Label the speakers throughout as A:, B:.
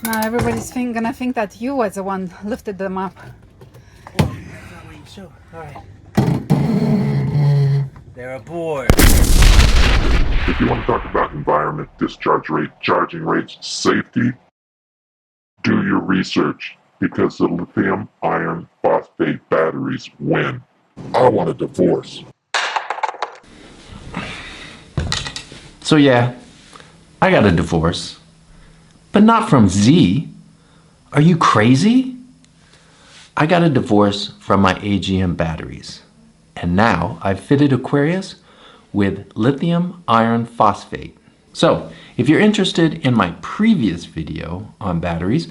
A: Now everybody's gonna think that you was the one lifted them up.
B: Well, that's not what you show. Alright. They're aboard.
C: If you want to talk about environment, discharge rate, charging rates, safety, do your research, because the lithium iron phosphate batteries win. I want a divorce.
D: So yeah, I got a divorce, but not from Z. Are you crazy? I got a divorce from my AGM batteries, and now I've fitted Aquarius with lithium iron phosphate. So if you're interested in my previous video on batteries,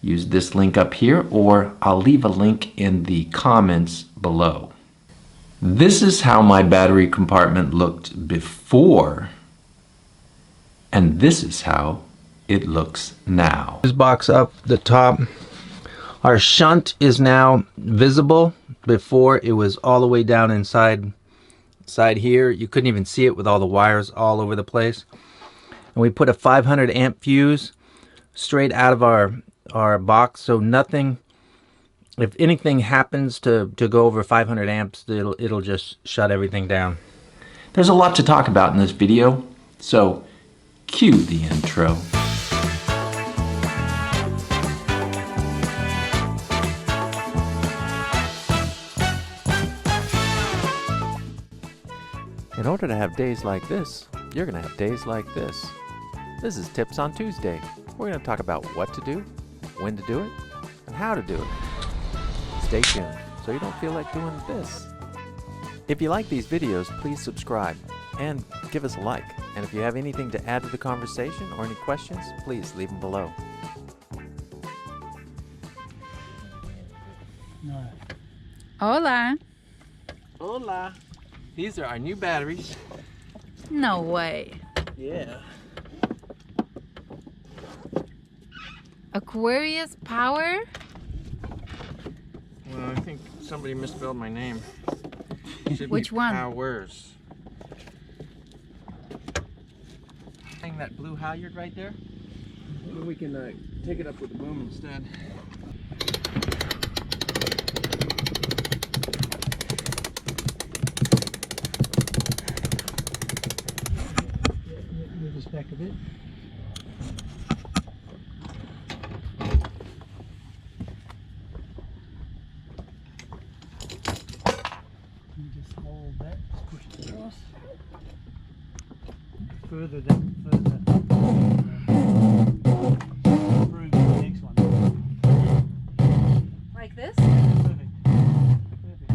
D: use this link up here, or I'll leave a link in the comments below. This is how my battery compartment looked before, and this is how it looks now. This box up the top, our shunt is now visible. Before it was all the way down inside here. You couldn't even see it with all the wires all over the place. And we put a 500 amp fuse straight out of our box, so nothing, if anything happens to go over 500 amps, it'll just shut everything down. There's a lot to talk about in this video, so cue the intro.
E: In order to have days like this, you're going to have days like this. This is Tips on Tuesday. We're going to talk about what to do, when to do it, and how to do it. Stay tuned so you don't feel like doing this. If you like these videos, please subscribe and give us a like. And if you have anything to add to the conversation or any questions, please leave them below.
A: Hola.
B: Hola. These are our new batteries.
A: No way.
B: Yeah.
A: Aquarius power?
B: Well, I think somebody misspelled my name.
A: Which one?
B: Powers. Hang that blue halyard right there. We can take it up with the boom instead. Move this back a bit. Just hold that, just push it across. Further down, further. Through the next one.
A: Like this?
B: Perfect. Perfect.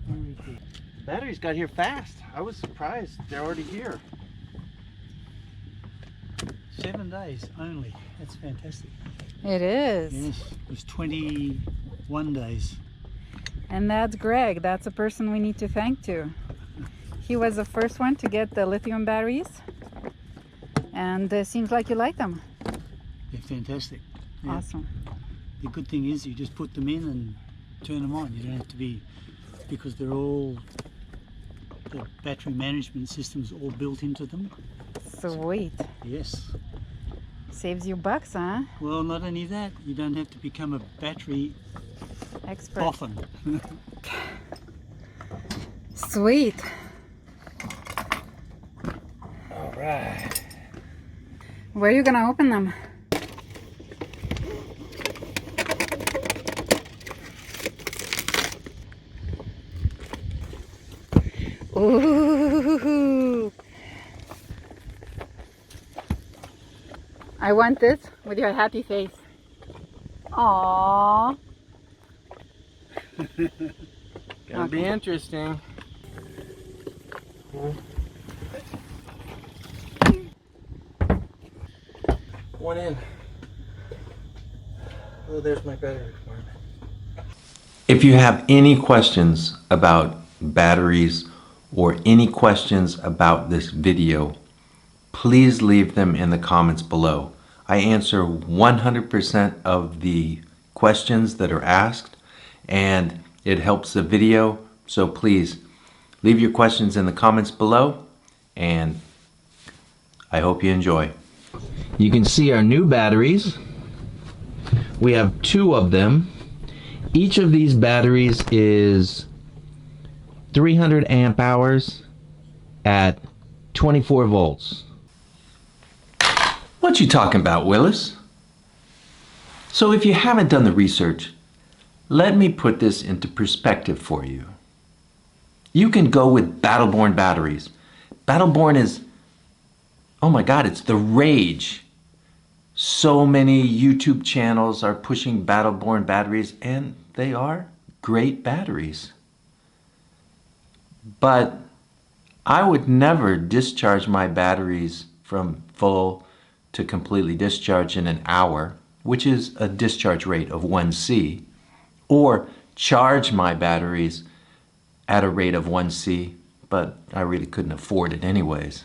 B: Very good. Batteries got here fast. I was surprised. They're already here. 7 days only. That's fantastic.
A: It is.
B: Yes, it was 21 days.
A: And that's Greg. That's a person we need to thank too. He was the first one to get the lithium batteries, and it seems like you like them.
B: They're fantastic. Yeah.
A: Awesome.
B: The good thing is you just put them in and turn them on. You don't have to be, because they're all, the battery management system's all built into them.
A: Sweet.
B: Yes.
A: Saves you bucks, huh?
B: Well, not only that, you don't have to become a battery
A: Expert.
B: often.
A: Sweet.
B: All right.
A: Where are you gonna open them? Ooh. I want this with your happy face. Aww.
B: Gonna be interesting. One in. Oh, there's my battery requirement.
D: If you have any questions about batteries or any questions about this video, please leave them in the comments below. I answer 100% of the questions that are asked, and it helps the video. So please leave your questions in the comments below, and I hope you enjoy. You can see our new batteries. We have 2 of them. Each of these batteries is 300 amp hours at 24 volts. What you talking about, Willis? So if you haven't done the research, let me put this into perspective for you. You can go with Battleborn batteries. Battleborn is, oh my God, it's the rage. So many YouTube channels are pushing Battleborn batteries, and they are great batteries. But I would never discharge my batteries from full to completely discharged in an hour, which is a discharge rate of 1C, or charge my batteries at a rate of 1C, but I really couldn't afford it anyways.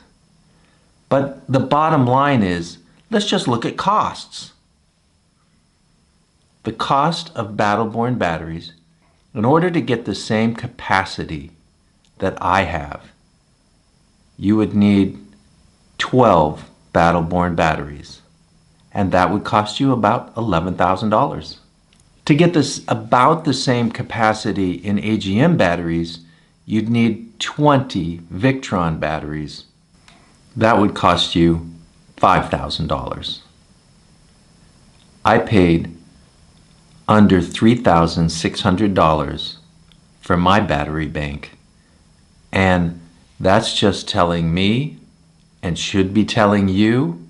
D: But the bottom line is, let's just look at costs. The cost of Battleborn batteries, in order to get the same capacity that I have, you would need 12 Battleborn batteries, and that would cost you about $11,000. To get this about the same capacity in AGM batteries, you'd need 20 Victron batteries. That would cost you $5,000. I paid under $3,600 for my battery bank, and that's just telling me, and should be telling you,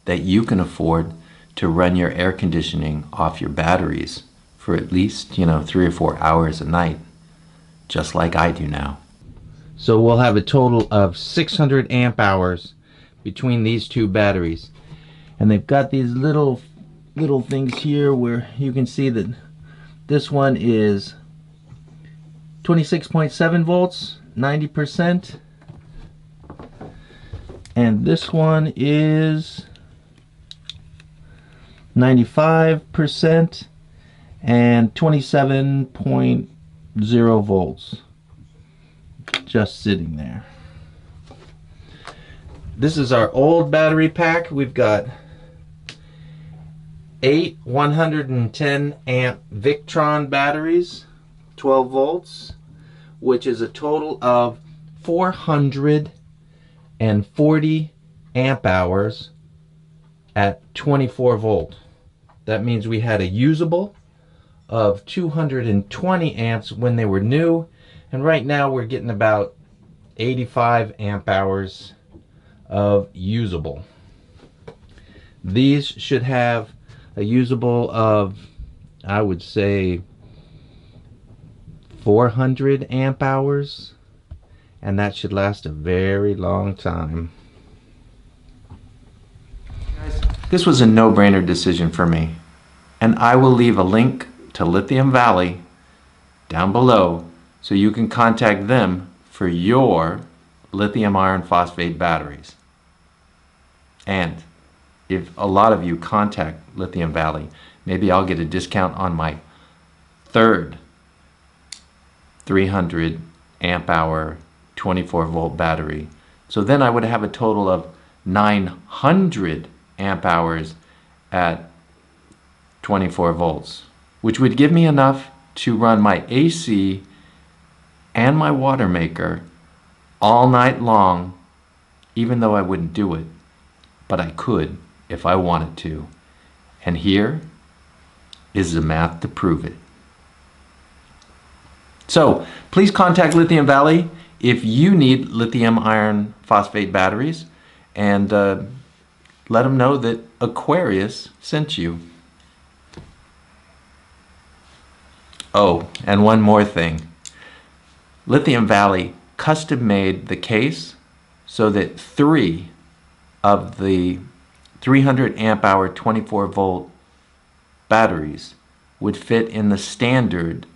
D: that you can afford to run your air conditioning off your batteries for at least, 3 or 4 hours a night, just like I do now. So we'll have a total of 600 amp hours between these 2 batteries. And they've got these little things here where you can see that this one is 26.7 volts, 90%. And this one is 95% and 27.0 volts. Just sitting there. This is our old battery pack. We've got 8 110 amp Victron batteries, 12 volts, which is a total of 440 amp hours at 24 volt. That means we had a usable of 220 amps when they were new, and right now we're getting about 85 amp hours of usable. These should have a usable of, I would say, 400 amp hours, and that should last a very long time. This was a no-brainer decision for me, and I will leave a link to Lithium Valley down below so you can contact them for your lithium iron phosphate batteries. And if a lot of you contact Lithium Valley, maybe I'll get a discount on my 3rd 300 amp hour 24 volt battery. So then I would have a total of 900 amp hours at 24 volts, which would give me enough to run my AC and my water maker all night long, even though I wouldn't do it, but I could if I wanted to. And here is the math to prove it. So please contact Lithium Valley if you need lithium iron phosphate batteries, and let them know that Aquarius sent you. Oh, and one more thing. Lithium Valley custom made the case so that 3 of the 300 amp hour 24 volt batteries would fit in the standard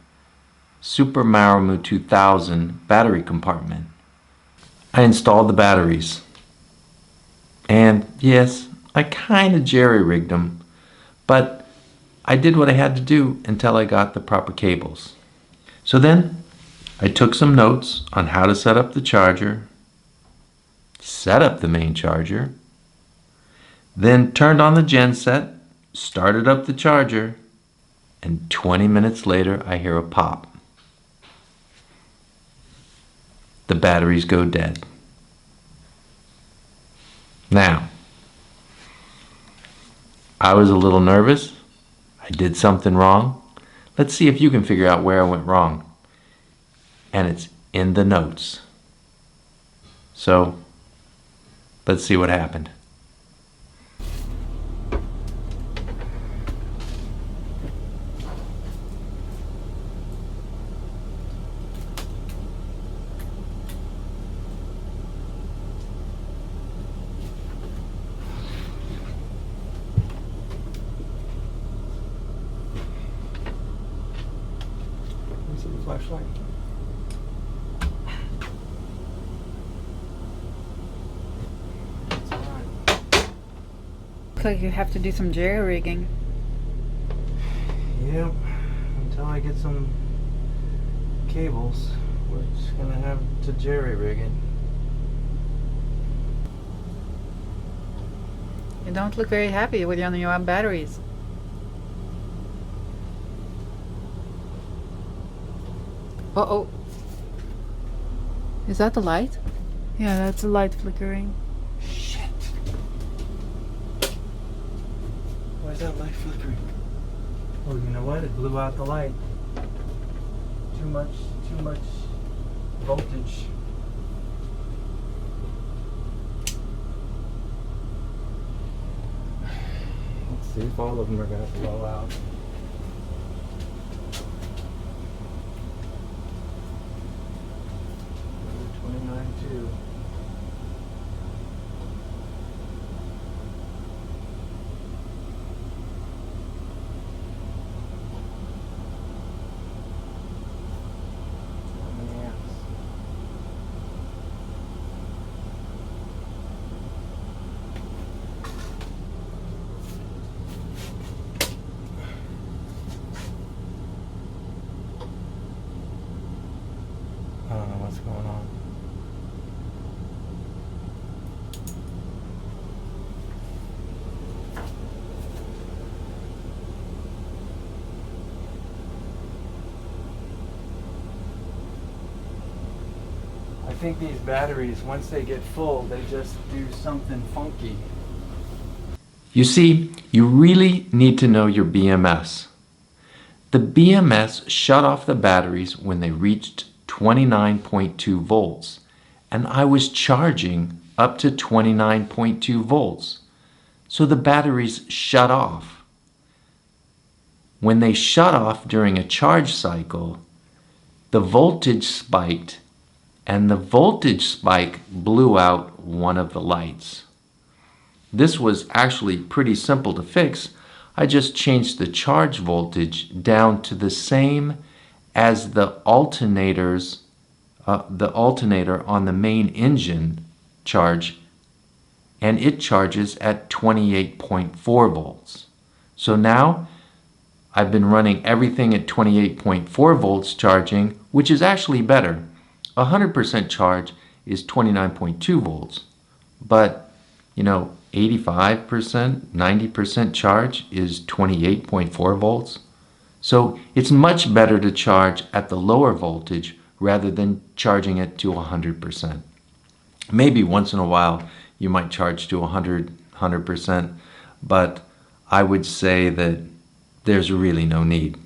D: Super Maramu 2000 battery compartment. I installed the batteries, and yes, I kind of jerry-rigged them, but I did what I had to do until I got the proper cables. So then I took some notes on how to set up the charger, set up the main charger, then turned on the genset, started up the charger, and 20 minutes later I hear a pop. The batteries go dead. Now, I was a little nervous. I did something wrong. Let's see if you can figure out where I went wrong. And it's in the notes. So, let's see what happened.
E: Flashlight.
A: Looks like you have to do some jerry rigging.
E: Yep. Until I get some cables, we're just gonna have to jerry rig it.
A: You don't look very happy with your new batteries. Uh-oh. Is that the light? Yeah, that's the light flickering.
E: Shit. Why is that light flickering? Oh, you know what? It blew out the light. Too much voltage. Let's see if all of them are gonna blow out. Another 29.2. I don't know what's going on. I think these batteries, once they get full, they just do something funky.
D: You see, you really need to know your BMS. The BMS shut off the batteries when they reached 29.2 volts, and I was charging up to 29.2 volts. So the batteries shut off. When they shut off during a charge cycle, the voltage spiked, and the voltage spike blew out one of the lights. This was actually pretty simple to fix. I just changed the charge voltage down to the same as the alternator on the main engine charge, and it charges at 28.4 volts. So now I've been running everything at 28.4 volts charging, which is actually better. 100% charge is 29.2 volts, but 85%, 90% charge is 28.4 volts. So it's much better to charge at the lower voltage rather than charging it to 100%. Maybe once in a while you might charge to 100%, but I would say that there's really no need.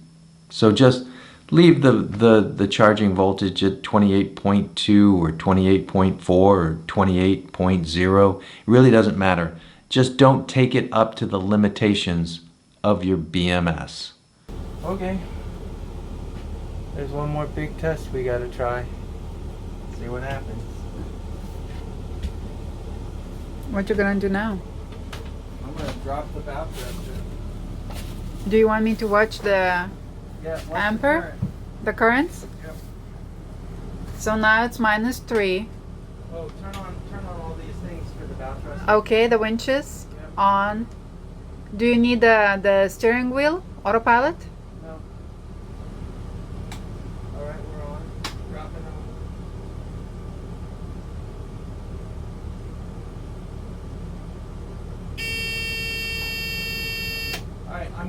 D: So just leave the charging voltage at 28.2 or 28.4 or 28.0. It really doesn't matter. Just don't take it up to the limitations of your BMS.
E: Okay. There's one more big test we gotta try. See what happens.
A: What you gonna do now?
E: I'm gonna drop the valve threshold.
A: Do you want me to watch the
E: Yeah,
A: Ampere? The currents?
E: Yep.
A: So now it's -3.
E: Oh, turn on all these things for the valve threshold.
A: Okay, the winches
E: Yep.
A: on. Do you need the steering wheel, autopilot?
E: No. Alright, we're on. Drop it on.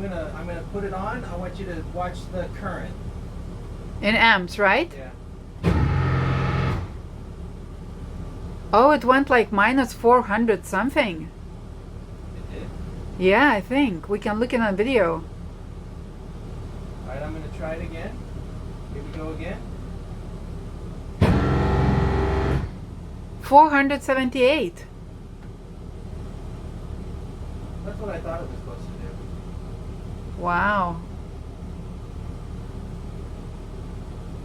E: I'm gonna put it on. I want you to watch the current.
A: In amps, right?
E: Yeah.
A: Oh, it went like minus 400 something.
E: It did.
A: Yeah, I think. We can look in a video.
E: All right, I'm gonna try it again. Here we go again.
A: 478.
E: That's what I thought it was supposed to do.
A: Wow.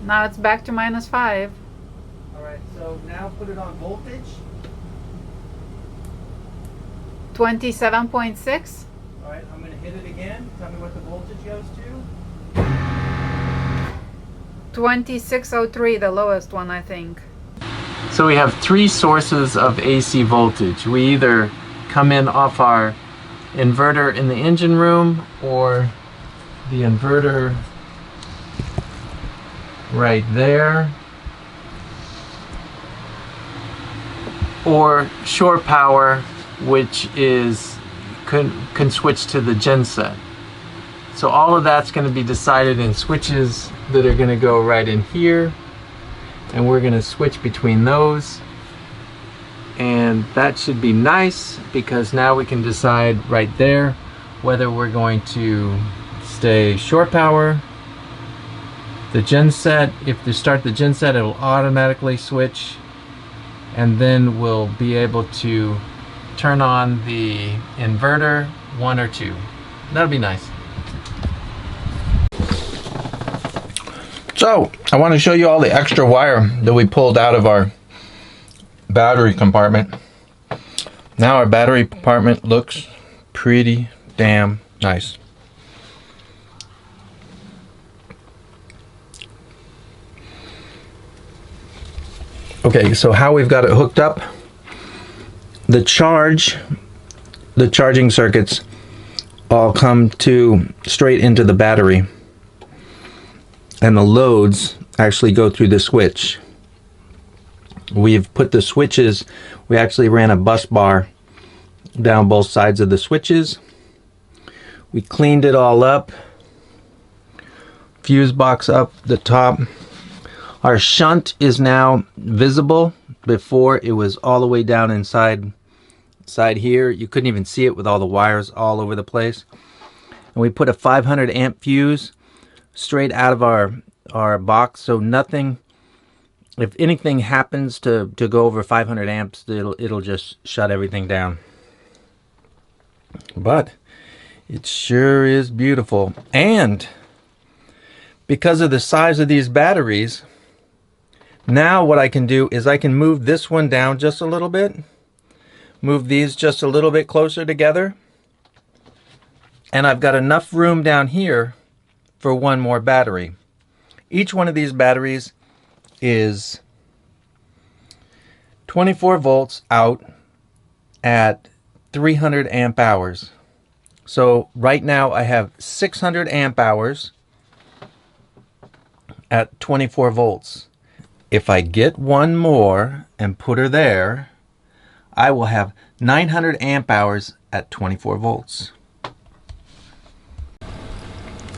A: Now it's back to minus 5.
E: All right, so now put it on voltage.
A: 27.6.
E: All right, I'm gonna hit it again. Tell me what the voltage goes to.
A: 2603, the lowest one, I think.
D: So we have 3 sources of AC voltage. We either come in off our inverter in the engine room, or the inverter right there, or shore power, which is can switch to the genset. So all of that's going to be decided in switches that are going to go right in here, and we're going to switch between those, and that should be nice because now we can decide right there whether we're going to stay shore power, the genset. If you start the genset, it'll automatically switch, and then we'll be able to turn on the inverter 1 or 2. That'll be nice. So I want to show you all the extra wire that we pulled out of our battery compartment. Now our battery compartment looks pretty damn nice. Okay, so how we've got it hooked up. The charging circuits all come straight into the battery, and the loads actually go through the switch. We've put the switches, we actually ran a bus bar down both sides of the switches. We cleaned it all up. Fuse box up the top. Our shunt is now visible. Before it was all the way down inside here. You couldn't even see it with all the wires all over the place. And we put a 500 amp fuse straight out of our box, so nothing, if anything happens to go over 500 amps, it'll just shut everything down. But it sure is beautiful. And because of the size of these batteries, now what I can do is I can move this one down just a little bit, move these just a little bit closer together, and I've got enough room down here for one more battery. Each one of these batteries is 24 volts out at 300 amp hours. So right now I have 600 amp hours at 24 volts. If I get one more and put her there, I will have 900 amp hours at 24 volts.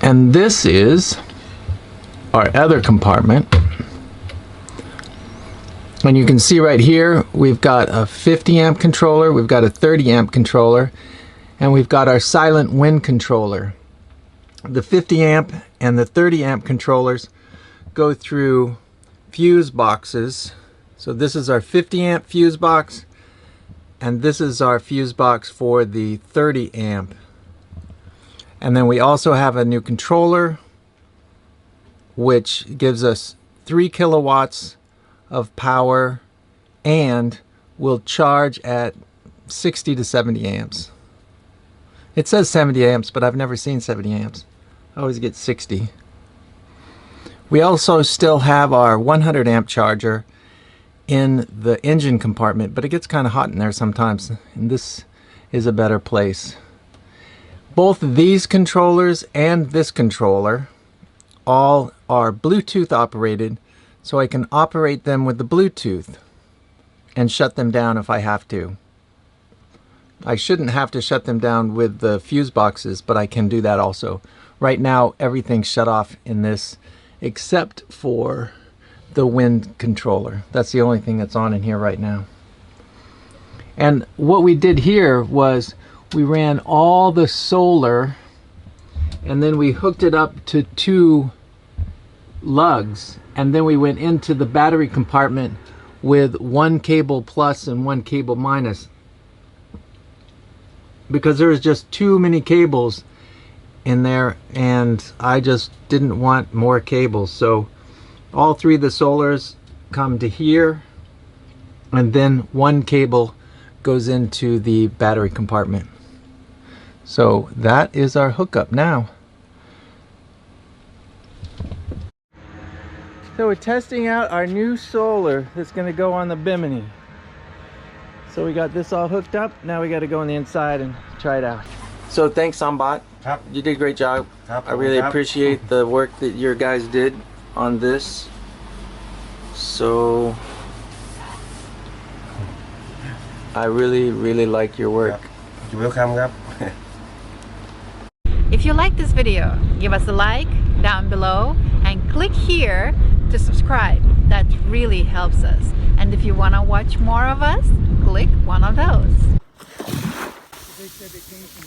D: And this is our other compartment. And you can see right here, we've got a 50 amp controller, we've got a 30 amp controller, and we've got our silent wind controller. The 50 amp and the 30 amp controllers go through fuse boxes. So this is our 50 amp fuse box, and this is our fuse box for the 30 amp. And then we also have a new controller which gives us 3 kilowatts of power and will charge at 60 to 70 amps. It says 70 amps, but I've never seen 70 amps. I always get 60. We also still have our 100 amp charger in the engine compartment, but it gets kind of hot in there sometimes, and this is a better place. Both these controllers and this controller all are Bluetooth operated, so I can operate them with the Bluetooth and shut them down if I have to. I shouldn't have to shut them down with the fuse boxes, but I can do that also. Right now, everything's shut off in this except for the wind controller. That's the only thing that's on in here right now. And what we did here was we ran all the solar and then we hooked it up to 2 lugs, and then we went into the battery compartment with 1 cable plus and 1 cable minus, because there was just too many cables in there and I just didn't want more cables. So all 3 of the solars come to here, and then 1 cable goes into the battery compartment. So that is our hookup now. So we're testing out our new solar that's going to go on the Bimini. So we got this all hooked up. Now we got to go on the inside and try it out. So thanks, Sambot.
F: Yep.
D: You did a great job.
F: Yep.
D: I really
F: Yep.
D: appreciate the work that your guys did on this. So I really like your work.
F: You're welcome,ครับ
A: If you like this video, give us a like down below and click here to subscribe. That really helps us. And if you want to watch more of us, click one of those.
B: They said it came from